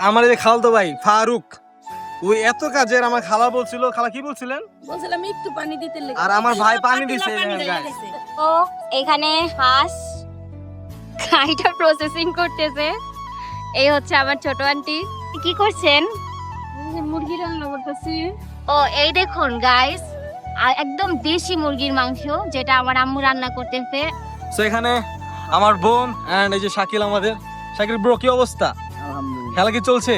আমার এই যে খালাতো ভাই ফারুক, ওই এত কাজের আমার খালা বলছিল, খালা কি বলছিলেন? বলছিলাম একটু পানি দিতে লেগে। আর আমার ভাই পানি দিছে। তো এখানে হাঁস খাইটা প্রসেসিং করতেছে। এই হচ্ছে আমার ছোট আন্টি। কি করছেন? মুরগি রান্না করতেছি। ও এই দেখুন গাইস, একদম দেশি মুরগির মাংস যেটা আমার আম্মু রান্না করতেছে। সো এখানে আমার বোন এন্ড এই যে শাকিল আমাদের। শাকিল ব্রো কি অবস্থা? আলহামদুলিল্লাহ খেলা কি চলছে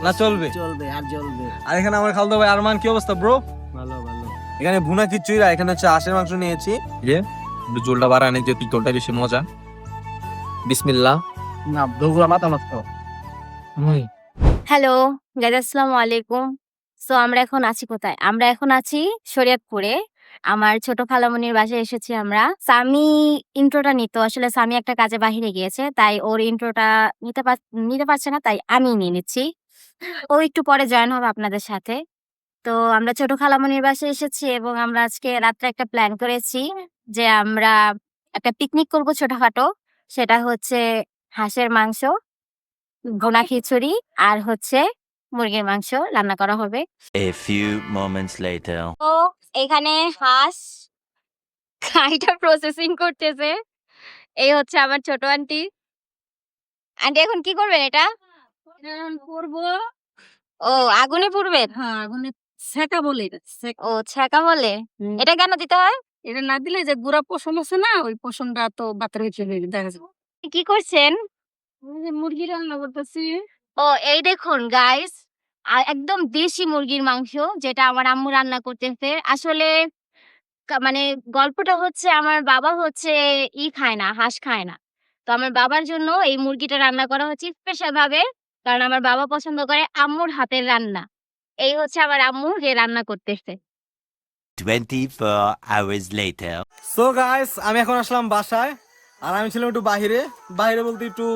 না চলবে? চলবে আর চলবে। আর এখানে আমার খালাতো ভাই আরমান, কি অবস্থা ব্রো? ভালো ভালো। এখানে ভুনা খিচুড়ি, এখানে হচ্ছে হাঁসের মাংস নিয়েছি। যে ঝোলটা বাড়ানি যে ঝোলটা বেশি মজা। বিসমিল্লাহ। না দোগলা মাথা নষ্ট। হ্যালো গাইস, আসসালামু আলাইকুম। সো আমরা এখন আছি কোথায়? আমরা এখন আছি শরীয়তপুরে। আমার ছোট খালামণির বাসায় এসেছি আমরা। সামি ইন্ট্রোটা নিত, আসলে সামি একটা কাজে বাহিরে গিয়েছে, তাই ওর ইন্ট্রোটা নিতে পারছে না, তাই আমি নিয়ে নিচ্ছি। ও একটু পরে জয়েন হবে আপনাদের সাথে। তো আমরা ছোট খালামণির বাসায় এসেছি এবং আমরা আজকে রাত্রে একটা প্ল্যান করেছি যে আমরা একটা পিকনিক করব ছোটখাটো। সেটা হচ্ছে হাঁসের মাংস, ভুনা খিচুড়ি আর হচ্ছে মুরগির মাংস রান্না করা হবে। A few moments later. তো এখানে হাঁস খাইটা প্রসেসিং করতেছে। এই হচ্ছে আমার ছোট আন্টি। আন্টি এখন কি করবেন এটা? করবো। ও আগুনে পুড়বেন? হ্যাঁ, আগুনে সেকা বলে এটা। ও ছ্যাঁকা বলে। এটা কেন দিতে হয়? এটা না দিলে যে গুড়া পশম আছে না, ওই পশমটা তো বাতের ভিতরে দেখা যাবে। কি করছেন? মুরগি রান্না করতেছি। ও এই দেখুন গাইস, একদম দেশি মুরগির মাংস যেটা আমার আম্মু রান্না করতেছে। আসলে মানে গল্পটা হচ্ছে আমার বাবা হচ্ছে খায় না, হাঁস খায় না। তো আমার বাবার জন্য এই মুরগিটা রান্না করা হচ্ছে স্পেশাল ভাবে, কারণ আমার বাবা পছন্দ করে আম্মুর হাতের রান্না। এই হচ্ছে আমার আম্মু যে রান্না করতেছে। 24 hours later. সো গাইস, আমি এখন আসলাম বাসায়। আর আমি ছিলাম একটু বাইরে বলতে একটু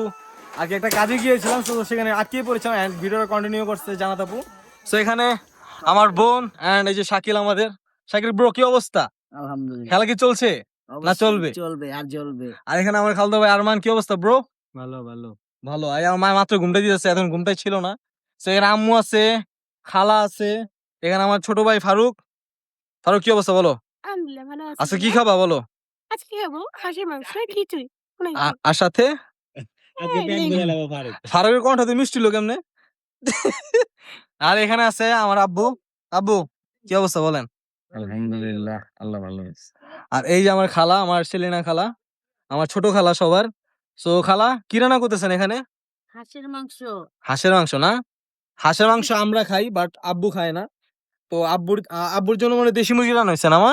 আগে একটা কাজে গিয়েছিলাম। তো সেখানে আটকে পড়েছিলাম এন্ড ভিডিওটা কন্টিনিউ করছে জানাত আপু। সো এখানে আমার বোন এন্ড এই যে শাকিল আমাদের। শাকিল ব্রো কি অবস্থা? আলহামদুলিল্লাহ। খেলা কি চলছে না চলবে? চলবে আর চলবে। আর এখানে আমার খালাতো ভাই আরমান, কি অবস্থা ব্রো? ভালো ভালো। ভালো। আর আমার মা মাত্র ঘুমটা দিতেছে, এখন ঘুমটাই ছিল না। সো এখানে আম্মু আছে, খালা আছে, এখানে আমার ছোট ভাই ফারুক। ফারুক কি অবস্থা বলো? আলহামদুলিল্লাহ ভালো আছি। আচ্ছা কি খাবা বলো? আজকে খাবো হাঁসের মাংস খিচুড়ি। আর সাথে আজকে ব্যাগ ধরে লাভ পারে। ফারুকের কণ্ঠতে মিষ্টি লো কেমনে? আর এখানে আছে আমার আব্বু। আব্বু কি অবস্থা বলেন? আলহামদুলিল্লাহ আল্লাহ ভালো আছে। আর এই যে আমার খালা, আমার সেলিনা খালা, আমার ছোট খালা সবার। সো খালা কি রান্না করতেছেন এখানে? হাঁসের মাংস। হাঁসের মাংস না? হাঁসের মাংস আমরা খাই, বাট আব্বু খায় না। তো আব্বুর জন্য মানে দেশি মুরগি রান্না হয়েছে না মা?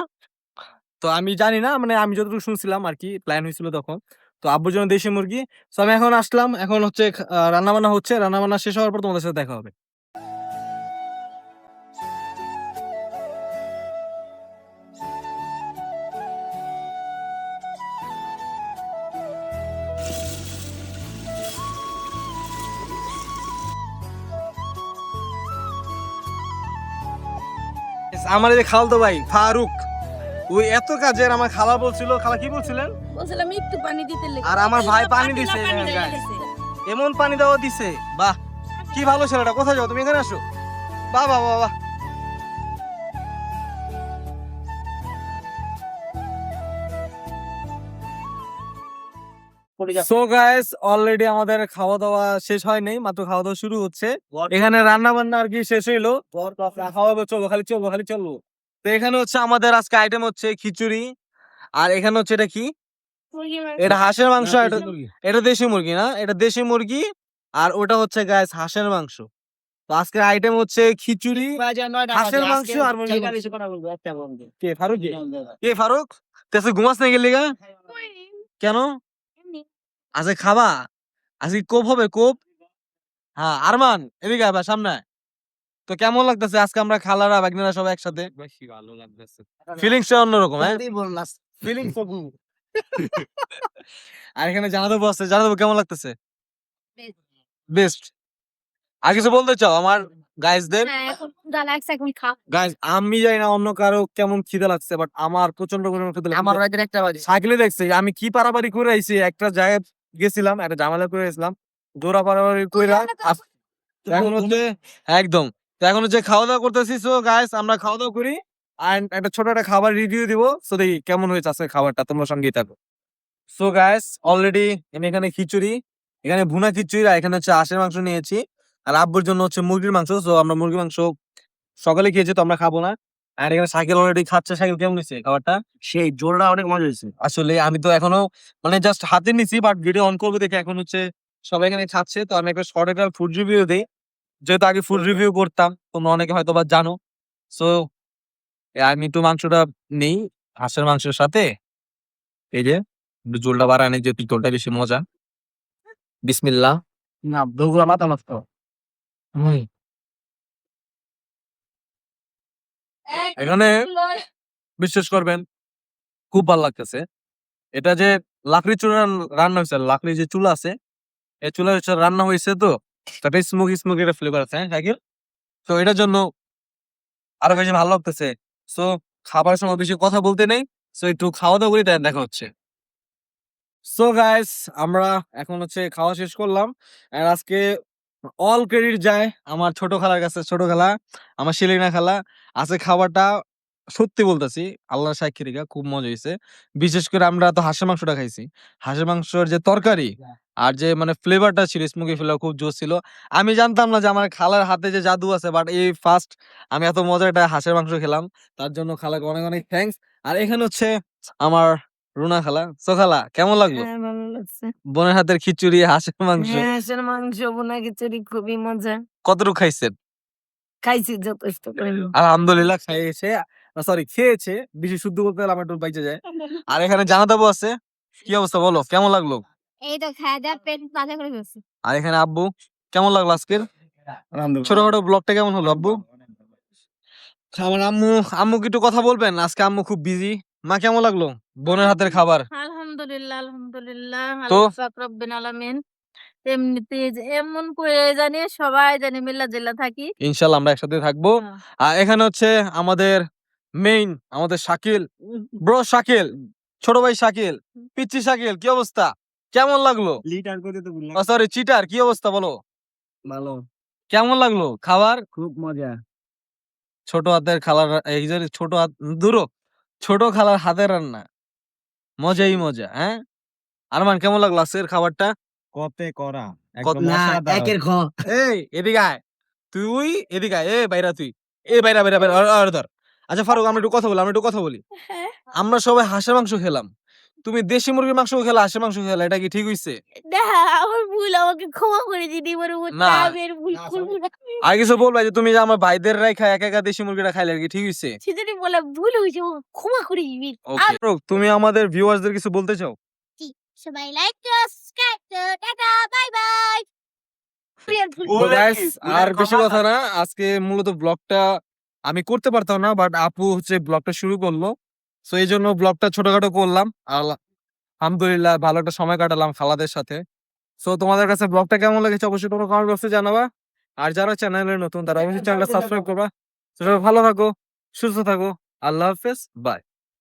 তো আমি জানি না, মানে আমি যতটুকু শুনছিলাম আর কি, প্ল্যান হয়েছিল তখন। তো আব্বুর জন্য দেশি মুরগি। তো আমি এখন আসলাম, এখন হচ্ছে রান্না বান্না হচ্ছে, রান্না বান্না শেষ হওয়ার পর তোমাদের সাথে দেখা হবে। আমার এই যে খালাতো ভাই ফারুক, ওই এত কাজের আমার খালা বলছিল, খালা কি বলছিলেন? বলছিলাম একটু পানি দিতে লেগে। আর আমার ভাই পানি দিছে। এমন পানি দেওয়া দিছে, বাহ কি ভালো ছেলেটা। কোথায় যাও তুমি? এখানে আসো। বাহ বাহ বাহ বাহ। সো গাইস, অলরেডি আমাদের খাওয়া দাওয়া শেষ হয় নাই, মাত্র খাওয়া দাওয়া শুরু হচ্ছে। এখানে রান্না বান্না আর কি শেষ হইলো। খাওয়া দাওয়া চলবো, খালি চলবো। তো এখানে হচ্ছে আমাদের আজকে আইটেম হচ্ছে খিচুড়ি। আর এখানে হচ্ছে এটা কি? এটা হাঁসের মাংস। এটা দেশি মুরগি না? এটা দেশি মুরগি। আর ওটা হচ্ছে গাইস হাঁসের মাংস। তো আজকের আইটেম হচ্ছে খিচুড়ি, হাঁসের মাংস আর মুরগির মাংস। কে ফারুক? কে ফারুক? তেসে ঘুমাস না গেলি গা? কেন? আজকে খাবা? আজকে কোপ হবে, কোপ। হ্যাঁ আরমান এদিকে আয়, সামনে আয়। তো কেমন লাগতেছে আজকে আমরা খালারা বাগনারা সবাই একসাথে? বেশি ভালো লাগতেছে। ফিলিংসটা অন্যরকম, হ্যাঁ? বললাস ফিলিংস তো আর এখানে জানাতে বসছে, জানাতে কেমন লাগতেছে? বেস্ট। আর কিছু বলতে চাও আমার গাইসদের? হ্যাঁ, এখন ক্ষুধা লাগছে, এখন খাও। গাইস আমি জানি না অন্য কারো কেমন খিদে লাগছে, বাট আমার প্রচন্ড পরিমাণে খিদে লাগছে। আমার রাতের একটা বাজে। সাইকেলে দেখছি আমি কি পারাপারি করে আইছি, একটা জায়গায় গেছিলাম, একটা ঝামেলা করে গেছিলাম, দৌড়া পারাপারি কইরা তো এখন হচ্ছে একদম তো এখন হচ্ছে খাওয়া দাওয়া করতেছি। সো গাইস আমরা খাওয়া দাওয়া করি আর একটা ছোট একটা খাবার রিভিউ দিব। সো দেখি কেমন হয়েছে আজকে খাবারটা, তোমরা সঙ্গেই থাকো। সো গাইস অলরেডি আমি এখানে খিচুড়ি, এখানে ভুনা খিচুড়ি আর এখানে হচ্ছে হাঁসের মাংস নিয়েছি আর আব্বুর জন্য হচ্ছে মুরগির মাংস। সো আমরা মুরগির মাংস সকালে খেয়েছি তো আমরা খাবো না। আর এখানে সাইকেল অলরেডি খাচ্ছে। সাইকেল কেমন হয়েছে খাবারটা? সেই জোরটা অনেক মজা হয়েছে। আসলে আমি তো এখনো মানে জাস্ট হাতে নিছি, বাট ভিডিও অন করবো দেখে এখন হচ্ছে সবাই এখানে খাচ্ছে। তো আমি একটা শর্ট একটা ফুড রিভিউ দিই, যেহেতু আগে ফুড রিভিউ করতাম, তোমরা অনেকে হয়তো বা জানো। সো আমি একটু মাংসটা নেই হাঁসের মাংসের সাথে, এই যে একটু ঝোলটা বাড়ানি, যেহেতু ঝোলটা বেশি মজা। বিসমিল্লাহ। না দোগুলা মাথা নষ্ট। এখানে বিশ্বাস করবেন খুব ভালো লাগতেছে। এটা যে লাকড়ি চুলা রান্না হয়েছে, লাকড়ি যে চুলা আছে এই চুলা হচ্ছে রান্না হয়েছে, তো তাতে স্মোকি স্মোকি একটা ফ্লেভার আছে। হ্যাঁ শাকিল, তো এটার জন্য আরো বেশি ভালো লাগতেছে। সো খাবার সময় বেশি কথা বলতে নেই, সো একটু খাওয়া দাওয়া করি, তাই দেখা হচ্ছে। সো গাইস আমরা এখন হচ্ছে খাওয়া শেষ করলাম আর আজকে অল ক্রেডিট যায় আমার ছোট খালার কাছে। ছোট খালা, আমার সেলিনা খালা, আজকে খাবারটা সত্যি বলতেছি আল্লাহর সাক্ষী রেখা খুব মজা হয়েছে। বিশেষ করে আমরা তো হাঁসের মাংসটা খাইছি, হাঁসের মাংসের যে তরকারি আর যে মানে ফ্লেভারটা ছিল, স্মোকি ফ্লেভার খুব জোর ছিল। আমি জানতাম না যে আমার খালার হাতে যে জাদু আছে, বাট এই ফার্স্ট আমি এত মজার একটা হাঁসের মাংস খেলাম। তার জন্য খালাকে অনেক অনেক থ্যাঙ্কস। আর এখানে হচ্ছে আমার রুনা খালা। সো খালা কেমন লাগলো হ্যাঁ ভালো লাগছে। বোনের হাতের খিচুড়ি হাঁসের মাংস? হ্যাঁ হাঁসের মাংস বোনা খিচুড়ি খুবই মজা। কতটুকু খাইছেন? খাইছি যথেষ্ট পরিমাণ। আলহামদুলিল্লাহ খাইয়েছে, সরি খেয়েছে, বেশি শুদ্ধ বলতে গেলে আমার একটু বাইচে যায়। আর এখানে জানাতাবু আছে। কি অবস্থা বলো, কেমন লাগলো? এই তো খাওয়া দাওয়া পেট তাজা করে ফেলছি। আর এখানে আব্বু, কেমন লাগলো আজকের ছোটখাটো ব্লগটা? কেমন হলো আব্বু? আমার আম্মু, আম্মু কি একটু কথা বলবেন? আজকে আম্মু খুব বিজি। মা কেমন লাগলো বোনের হাতের খাবার? আলহামদুলিল্লাহ আলহামদুলিল্লাহ তো? আল্লাহ পাক রব্বিল আলামিন এমনিতে যে এমন করে জানি সবাই জানি মিল্লা জিল্লা থাকি। ইনশাল্লাহ আমরা একসাথে থাকবো। হ্যাঁ। আর এখানে হচ্ছে আমাদের মেইন, আমাদের শাকিল ব্রো, শাকিল ছোট ভাই শাকিল, পিচ্চি শাকিল, কি অবস্থা? কেমন লাগলো? লিটার করতে তো ভুল সরি চিটার, কি অবস্থা বলো? ভালো, কেমন লাগলো খাবার? খুব মজা। ছোট হাতের খালার এই যে ছোট হাত দূরো, ছোট খালার হাতের রান্না মজাই মজা। হ্যাঁ আরমান, কেমন লাগলো আজকের খাবারটা? কতে করা কত- একদম না, অসাধারণ। একের এই এদিকে আয়, তুই এদিকে আয়, এ বাইরা তুই, এ বাইরা বাইরা বাইরা আর ধর। আচ্ছা ফারুক, আমরা একটু কথা বলি, আমরা একটু কথা বলি। আমরা সবাই হাঁসের মাংস খেলাম, তুমি দেশি মুরগির মাংস খেলা, হাঁসের মাংস খেলা, এটা কি ঠিক হইছে? না আমার ভুল, আমাকে ক্ষমা করে দিদি বড় না। আমি আর ভুল করবো না। আর কিছু বলবা যে তুমি যে আমার ভাইদের রাই খাই একা একা দেশি মুরগিটা খাইলে, আর কি ঠিক হইছে? সেজন্য বললাম ভুল হয়েছে, আমাকে ক্ষমা করে দিবি। ওকে, তুমি আমাদের ভিউয়ার্সদের কিছু বলতে চাও? সবাই like subscribe tata bye bye. তো guys, আর বেশি কথা না, আজকে মূলত ব্লগটা আমি করতে পারতাম না, বাট আপু হচ্ছে ব্লগটা শুরু করলো। সো এই জন্য ব্লগটা ছোটখাটো করলাম। আলহামদুলিল্লাহ ভালো একটা সময় কাটালাম খালাদের সাথে। সো তোমাদের কাছে ব্লগটা কেমন লেগেছে অবশ্যই তোমরা কমেন্ট বক্সে জানাবা। আর যারা চ্যানেলে নতুন তারা অবশ্যই চ্যানেলটা সাবস্ক্রাইব করবা। তো সবাই ভালো থাকো, সুস্থ থাকো, আল্লাহ হাফেজ, বাই।